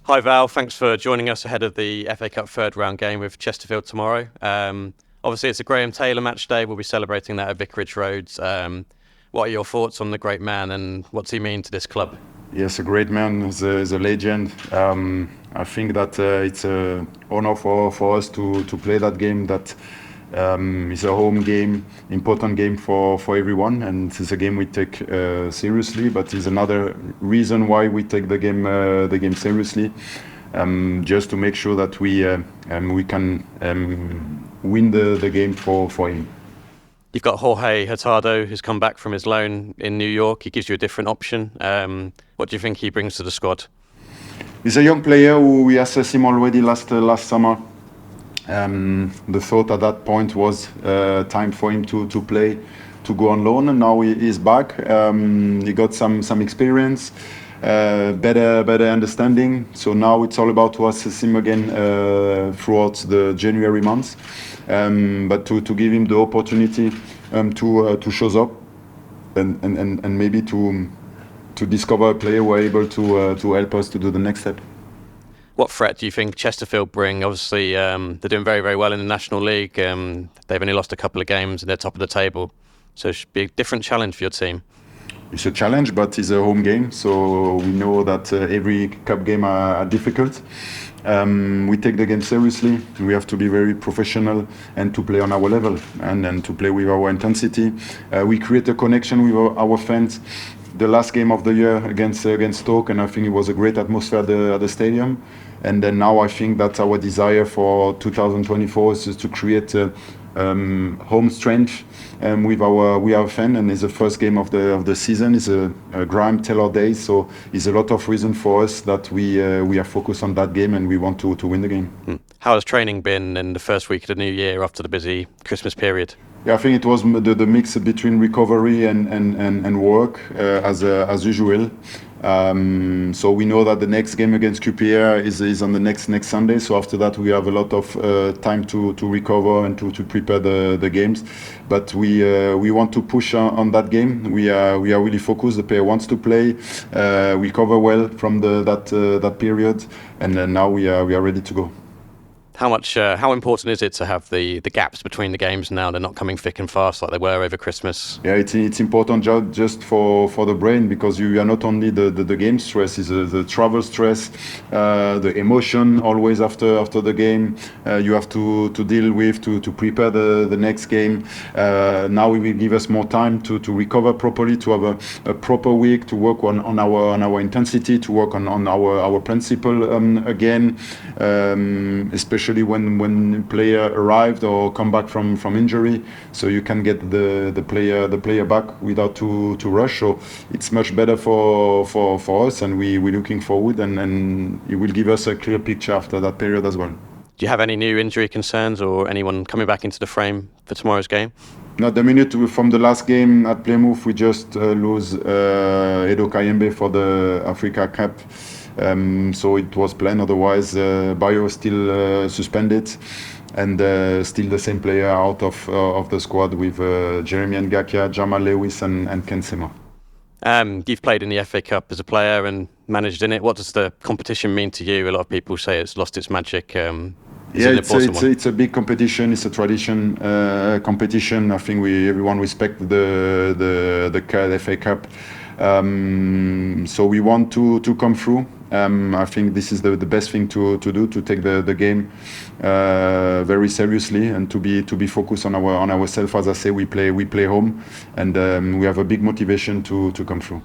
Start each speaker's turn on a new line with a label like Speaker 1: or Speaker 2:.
Speaker 1: Hi Val, thanks for joining us ahead of the FA Cup third round game with Chesterfield tomorrow. Obviously it's a Graham Taylor match day, we'll be celebrating that at Vicarage Roads. What are your thoughts on the great man and what's he mean to this club?
Speaker 2: Yes, a great man, he's a legend. I think that it's an honor for us to play that game. That is a home game, important game for everyone, and it's a game we take seriously. But it's another reason why we take the game seriously, just to make sure that we can win the game for him.
Speaker 1: You've got Jorge Hurtado, who's come back from his loan in New York. He gives you a different option. What do you think he brings to the squad?
Speaker 2: He's a young player who we assessed him already last summer. The thought at that point was time for him to play, to go on loan, and now he's back. He got some experience, better understanding. So now it's all about to assess him again throughout the January months. But to give him the opportunity to show up and maybe to discover a player who are able to help us to do the next step.
Speaker 1: What threat do you think Chesterfield bring? Obviously, they're doing very, very well in the National League. They've only lost a couple of games and they're top of the table. So it should be a different challenge for your team.
Speaker 2: It's a challenge, but it's a home game. So we know that every cup game are difficult. We take the game seriously. We have to be very professional and to play on our level and to play with our intensity. We create a connection with our fans. The last game of the year against Stoke, and I think it was a great atmosphere at the stadium. And then now I think that our desire for 2024 is to create home strength with our fans, and it's the first game of the season. It's a Graham Taylor Day, so it's a lot of reason for us that we are focused on that game and we want to win the game.
Speaker 1: How has training been in the first week of the new year after the busy Christmas period?
Speaker 2: Yeah, I think it was the mix between recovery and work as usual. So we know that the next game against QPR is on the next Sunday. So after that we have a lot of time to recover and to prepare the games. But we want to push on that game. We are really focused. The player wants to play. We cover well from that period, and then now we are ready to go.
Speaker 1: How important is it to have the gaps between the games now? They're not coming thick and fast like they were over Christmas.
Speaker 2: Yeah, it's important just for the brain, because you are not only the game stress, is the travel stress, the emotion always after the game. You have to deal with to prepare the next game. Now it will give us more time to recover properly, to have a proper week, to work on our intensity, to work on our principle again, especially when player arrived or come back from injury, so you can get the player back without to rush. So it's much better for us, and we're looking forward, and it will give us a clear picture after that period as well.
Speaker 1: Do you have any new injury concerns or anyone coming back into the frame for tomorrow's game?
Speaker 2: Not the minute from the last game at Plymouth, we just lose Edo Kayembe for the Africa Cup. So it was planned. Otherwise, Bayo still suspended, and still the same player out of the squad with Jeremy Ngakia, Jamal Lewis, and Ken Sema.
Speaker 1: You've played in the FA Cup as a player and managed in it. What does the competition mean to you? A lot of people say it's lost its magic.
Speaker 2: It's a big competition. It's a tradition competition. I think everyone respects the FA Cup. So we want to come through. I think this is the best thing to do, to take the game very seriously and to be focused on ourselves. As I say, we play home, and we have a big motivation to come through.